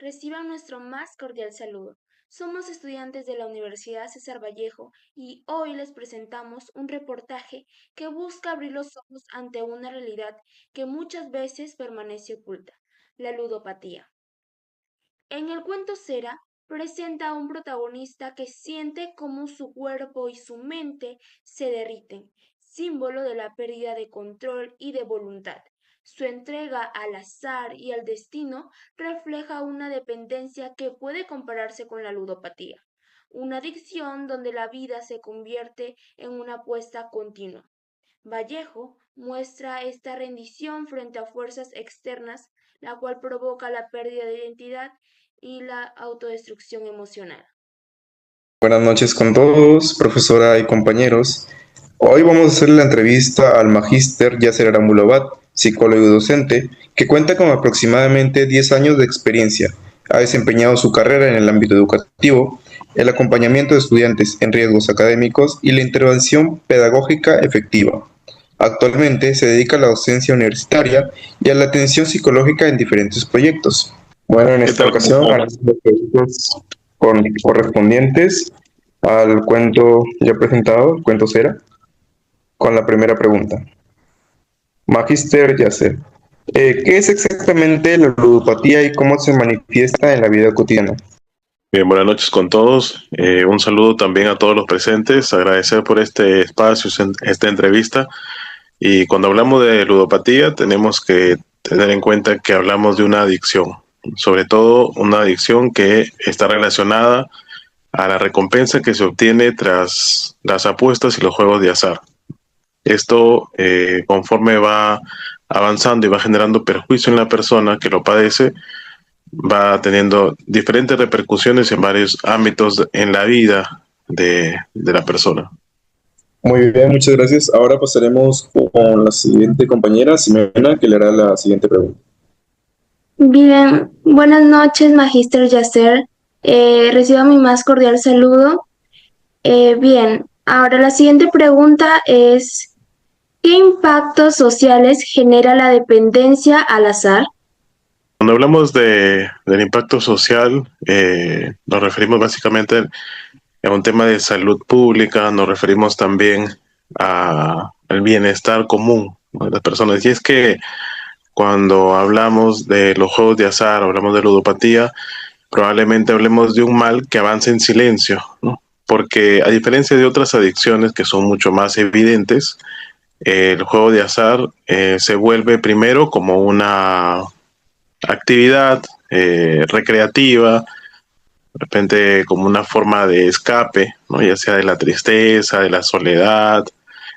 Reciban nuestro más cordial saludo. Somos estudiantes de la Universidad César Vallejo y hoy les presentamos un reportaje que busca abrir los ojos ante una realidad que muchas veces permanece oculta, la ludopatía. En el cuento Cera presenta a un protagonista que siente cómo su cuerpo y su mente se derriten, símbolo de la pérdida de control y de voluntad. Su entrega al azar y al destino refleja una dependencia que puede compararse con la ludopatía, una adicción donde la vida se convierte en una apuesta continua. Vallejo muestra esta rendición frente a fuerzas externas, la cual provoca la pérdida de identidad y la autodestrucción emocional. Buenas noches con todos, profesora y compañeros. Hoy vamos a hacer la entrevista al magíster Yasser Arambulobat, psicólogo y docente, que cuenta con aproximadamente 10 años de experiencia. Ha desempeñado su carrera en el ámbito educativo, el acompañamiento de estudiantes en riesgos académicos y la intervención pedagógica efectiva. Actualmente se dedica a la docencia universitaria y a la atención psicológica en diferentes proyectos. Bueno, en ¿Qué esta tal? ¿Cómo ocasión estás? haremos los proyectos correspondientes al cuento ya presentado, el cuento Cera, con la primera pregunta. Magister Yasser, ¿qué es exactamente la ludopatía y cómo se manifiesta en la vida cotidiana? Bien, buenas noches con todos. Un saludo también a todos los presentes. Agradecer por este espacio, esta entrevista. Y cuando hablamos de ludopatía, tenemos que tener en cuenta que hablamos de una adicción, sobre todo una adicción que está relacionada a la recompensa que se obtiene tras las apuestas y los juegos de azar. Esto, conforme va avanzando y va generando perjuicio en la persona que lo padece, va teniendo diferentes repercusiones en varios ámbitos en la vida de la persona. Muy bien, muchas gracias. Ahora pasaremos con la siguiente compañera, Ximena, que le hará la siguiente pregunta. Bien, buenas noches, Magíster Yasser. Reciba mi más cordial saludo. Bien, ahora la siguiente pregunta es, ¿qué impactos sociales genera la dependencia al azar? Cuando hablamos del impacto social, nos referimos básicamente a un tema de salud pública, nos referimos también al bienestar común, ¿no?, de las personas. Y es que cuando hablamos de los juegos de azar, hablamos de ludopatía, probablemente hablemos de un mal que avanza en silencio, ¿no? Porque a diferencia de otras adicciones que son mucho más evidentes, el juego de azar se vuelve primero como una actividad recreativa, de repente como una forma de escape, ¿no?, ya sea de la tristeza, de la soledad,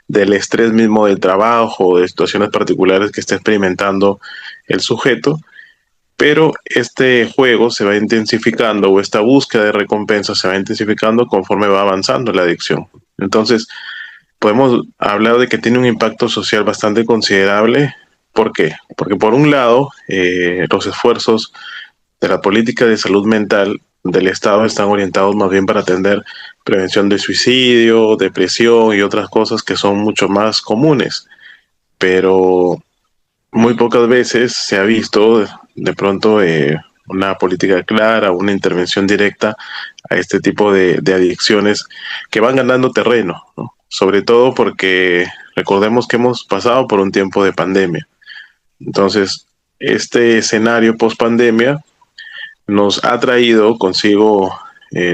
del estrés mismo del trabajo, de situaciones particulares que está experimentando el sujeto. Pero este juego se va intensificando, o esta búsqueda de recompensa se va intensificando conforme va avanzando la adicción. Entonces, podemos hablar de que tiene un impacto social bastante considerable. ¿Por qué? Porque por un lado, los esfuerzos de la política de salud mental del Estado están orientados más bien para atender prevención de suicidio, depresión y otras cosas que son mucho más comunes. Pero muy pocas veces se ha visto de pronto una política clara, una intervención directa a este tipo de adicciones que van ganando terreno, ¿no? Sobre todo porque recordemos que hemos pasado por un tiempo de pandemia. Entonces, este escenario post pandemia nos ha traído consigo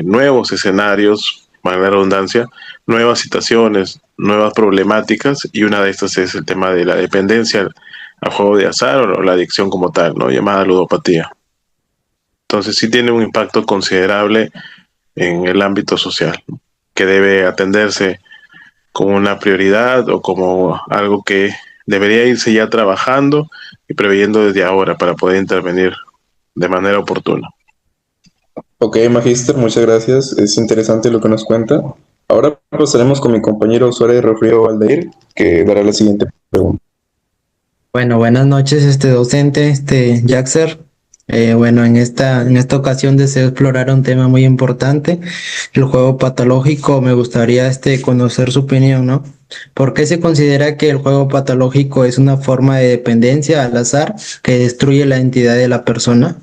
nuevos escenarios, valga la redundancia, nuevas situaciones, nuevas problemáticas, y una de estas es el tema de la dependencia al juego de azar o la adicción como tal, ¿no?, llamada ludopatía. Entonces sí tiene un impacto considerable en el ámbito social, ¿no?, que debe atenderse como una prioridad o como algo que debería irse ya trabajando y preveyendo desde ahora para poder intervenir de manera oportuna. Ok, Magíster, muchas gracias. Es interesante lo que nos cuenta. Ahora pasaremos con mi compañero Suárez Rofrío Valdeir, que dará la siguiente pregunta. Bueno, buenas noches, docente, Jaxer. Bueno, en esta ocasión deseo explorar un tema muy importante, el juego patológico. Me gustaría, conocer su opinión, ¿no? ¿Por qué se considera que el juego patológico es una forma de dependencia al azar que destruye la identidad de la persona?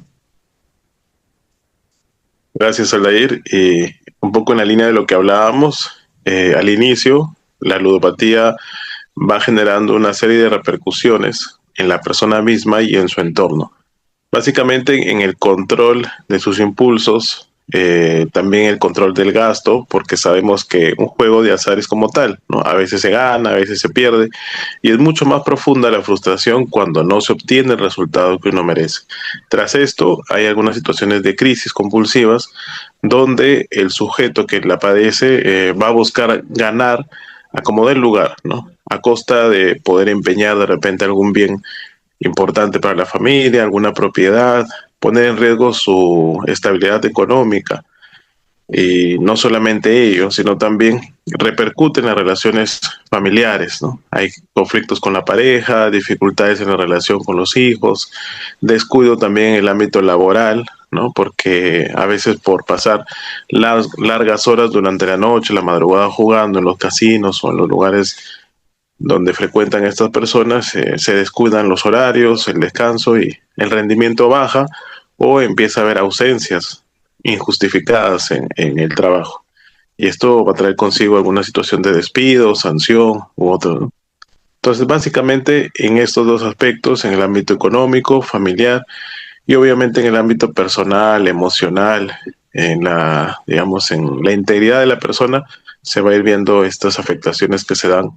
Gracias, Aldair. Y un poco en la línea de lo que hablábamos al inicio, la ludopatía va generando una serie de repercusiones en la persona misma y en su entorno. Básicamente en el control de sus impulsos, también el control del gasto, porque sabemos que un juego de azar es como tal, ¿no? A veces se gana, a veces se pierde, y es mucho más profunda la frustración cuando no se obtiene el resultado que uno merece. Tras esto, hay algunas situaciones de crisis compulsivas donde el sujeto que la padece va a buscar ganar a como dé lugar, ¿no? A costa de poder empeñar de repente algún bien importante para la familia, alguna propiedad, poner en riesgo su estabilidad económica. Y no solamente ello, sino también repercute en las relaciones familiares, ¿no? Hay conflictos con la pareja, dificultades en la relación con los hijos, descuido también en el ámbito laboral, ¿no? Porque a veces por pasar largas horas durante la noche, la madrugada jugando en los casinos o en los lugares donde frecuentan estas personas, se descuidan los horarios, el descanso y el rendimiento baja o empieza a haber ausencias injustificadas en el trabajo. Y esto va a traer consigo alguna situación de despido, sanción u otro, ¿no? Entonces, básicamente en estos dos aspectos, en el ámbito económico, familiar y obviamente en el ámbito personal, emocional, en la, digamos, en la integridad de la persona, se va a ir viendo estas afectaciones que se dan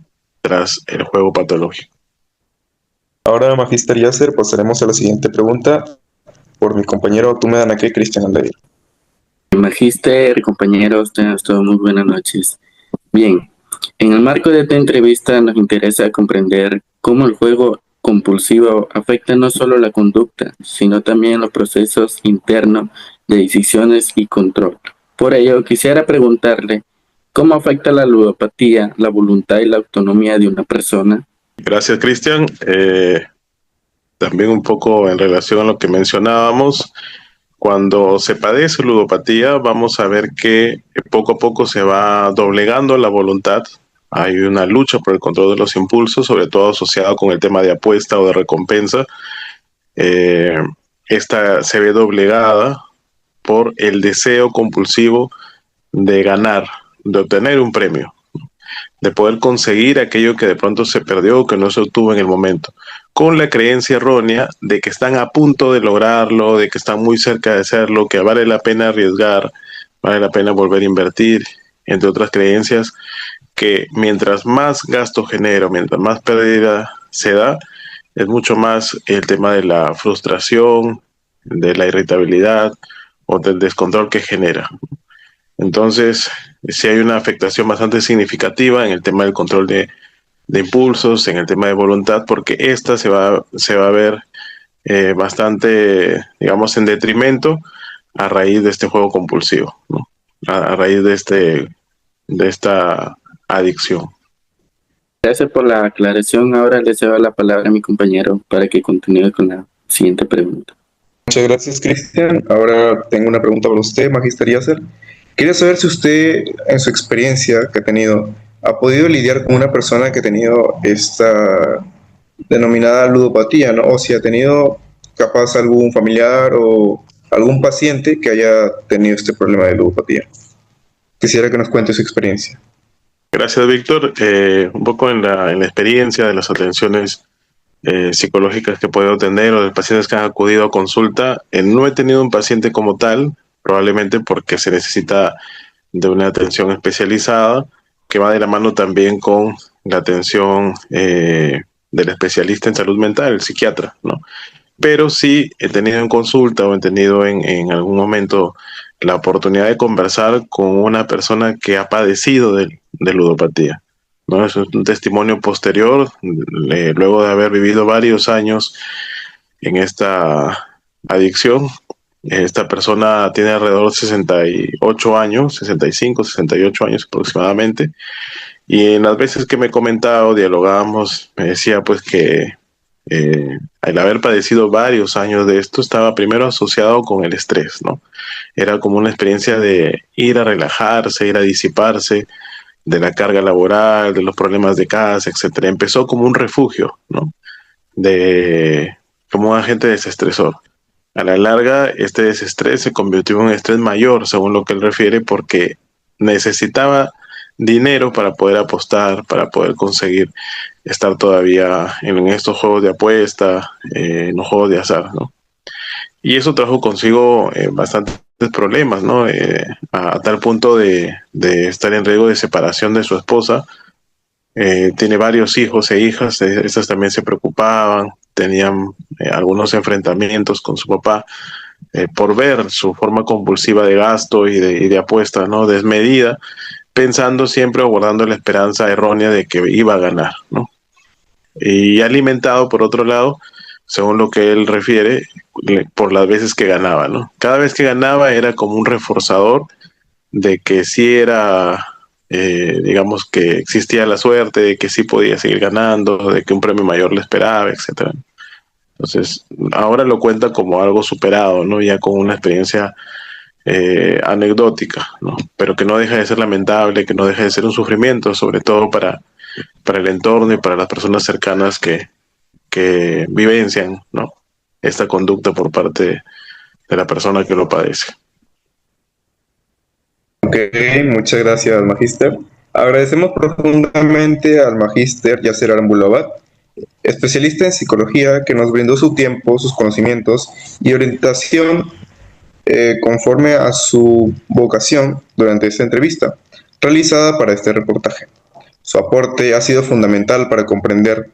tras el juego patológico. Ahora, Magister Yasser, pasaremos a la siguiente pregunta por mi compañero Tumedanaque, Cristian Aldair. Magíster, compañeros, tengan todos muy buenas noches. Bien, en el marco de esta entrevista nos interesa comprender cómo el juego compulsivo afecta no solo la conducta, sino también los procesos internos de decisiones y control. Por ello, quisiera preguntarle, ¿cómo afecta la ludopatía, la voluntad y la autonomía de una persona? Gracias, Cristian. También un poco en relación a lo que mencionábamos, cuando se padece ludopatía, vamos a ver que poco a poco se va doblegando la voluntad. Hay una lucha por el control de los impulsos, sobre todo asociado con el tema de apuesta o de recompensa. Eh, Esta se ve doblegada por el deseo compulsivo de ganar, de obtener un premio, de poder conseguir aquello que de pronto se perdió o que no se obtuvo en el momento, con la creencia errónea de que están a punto de lograrlo, de que están muy cerca de hacerlo, que vale la pena arriesgar, vale la pena volver a invertir, entre otras creencias, que mientras más gasto genero, mientras más pérdida se da, es mucho más el tema de la frustración, de la irritabilidad o del descontrol que genera. Entonces, sí hay una afectación bastante significativa en el tema del control de impulsos, en el tema de voluntad, porque esta se va a ver bastante, digamos, en detrimento a raíz de este juego compulsivo, ¿no? A raíz de esta adicción. Gracias por la aclaración. Ahora le cedo la palabra a mi compañero para que continúe con la siguiente pregunta. Muchas gracias, Cristian. Ahora tengo una pregunta para usted, Magister Yasser. Quería saber si usted, en su experiencia que ha tenido, ha podido lidiar con una persona que ha tenido esta denominada ludopatía, ¿no? O si ha tenido capaz algún familiar o algún paciente que haya tenido este problema de ludopatía. Quisiera que nos cuente su experiencia. Gracias, Víctor. Un poco en la experiencia de las atenciones psicológicas que puedo tener o de pacientes que han acudido a consulta, no he tenido un paciente como tal, probablemente porque se necesita de una atención especializada que va de la mano también con la atención del especialista en salud mental, el psiquiatra, ¿no? Pero sí he tenido en consulta o he tenido en algún momento la oportunidad de conversar con una persona que ha padecido de ludopatía, ¿no? Es un testimonio posterior, luego de haber vivido varios años en esta adicción. Esta persona tiene alrededor de 68 años, 65, 68 años aproximadamente, y en las veces que me comentaba o dialogábamos, me decía pues que al haber padecido varios años de esto, estaba primero asociado con el estrés, ¿no? Era como una experiencia de ir a relajarse, ir a disiparse de la carga laboral, de los problemas de casa, etcétera. Empezó como un refugio, ¿no? Como un agente desestresor. A la larga, este desestrés se convirtió en un estrés mayor, según lo que él refiere, porque necesitaba dinero para poder apostar, para poder conseguir estar todavía en estos juegos de apuesta, en los juegos de azar, ¿no? Y eso trajo consigo bastantes problemas, ¿no? A tal punto de estar en riesgo de separación de su esposa. Tiene varios hijos e hijas, estas también se preocupaban, tenían algunos enfrentamientos con su papá por ver su forma compulsiva de gasto y de apuesta, ¿no? Desmedida, pensando siempre o guardando la esperanza errónea de que iba a ganar, ¿no? Y alimentado, por otro lado, según lo que él refiere, por las veces que ganaba, ¿no? Cada vez que ganaba era como un reforzador de que sí era, digamos, que existía la suerte, de que sí podía seguir ganando, de que un premio mayor le esperaba, etcétera. Entonces, ahora lo cuenta como algo superado, ¿no? Ya con una experiencia anecdótica, ¿no? Pero que no deja de ser lamentable, que no deja de ser un sufrimiento, sobre todo para el entorno y para las personas cercanas que vivencian, ¿no? Esta conducta por parte de la persona que lo padece. Ok, muchas gracias, Magíster. Agradecemos profundamente al Magíster Yasser Arambulabat, especialista en psicología, que nos brindó su tiempo, sus conocimientos y orientación conforme a su vocación durante esta entrevista realizada para este reportaje. Su aporte ha sido fundamental para comprender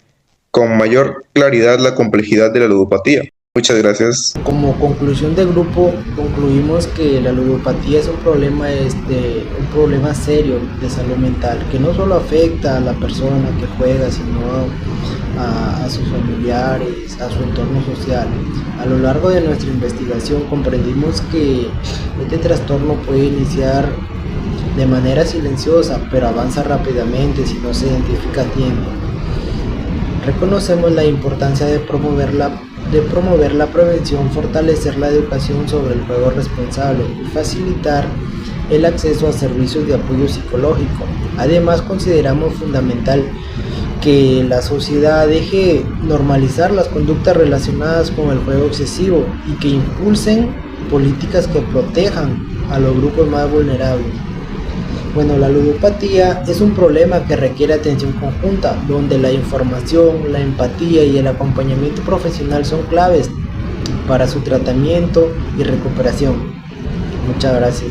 con mayor claridad la complejidad de la ludopatía. Muchas gracias. Como conclusión del grupo, concluimos que la ludopatía es un problema serio de salud mental, que no solo afecta a la persona que juega, sino a sus familiares, a su entorno social. A lo largo de nuestra investigación comprendimos que este trastorno puede iniciar de manera silenciosa, pero avanza rápidamente si no se identifica a tiempo. Reconocemos la importancia de promover la prevención, fortalecer la educación sobre el juego responsable y facilitar el acceso a servicios de apoyo psicológico. Además, consideramos fundamental que la sociedad deje normalizar las conductas relacionadas con el juego excesivo y que impulsen políticas que protejan a los grupos más vulnerables. Bueno, la ludopatía es un problema que requiere atención conjunta, donde la información, la empatía y el acompañamiento profesional son claves para su tratamiento y recuperación. Muchas gracias.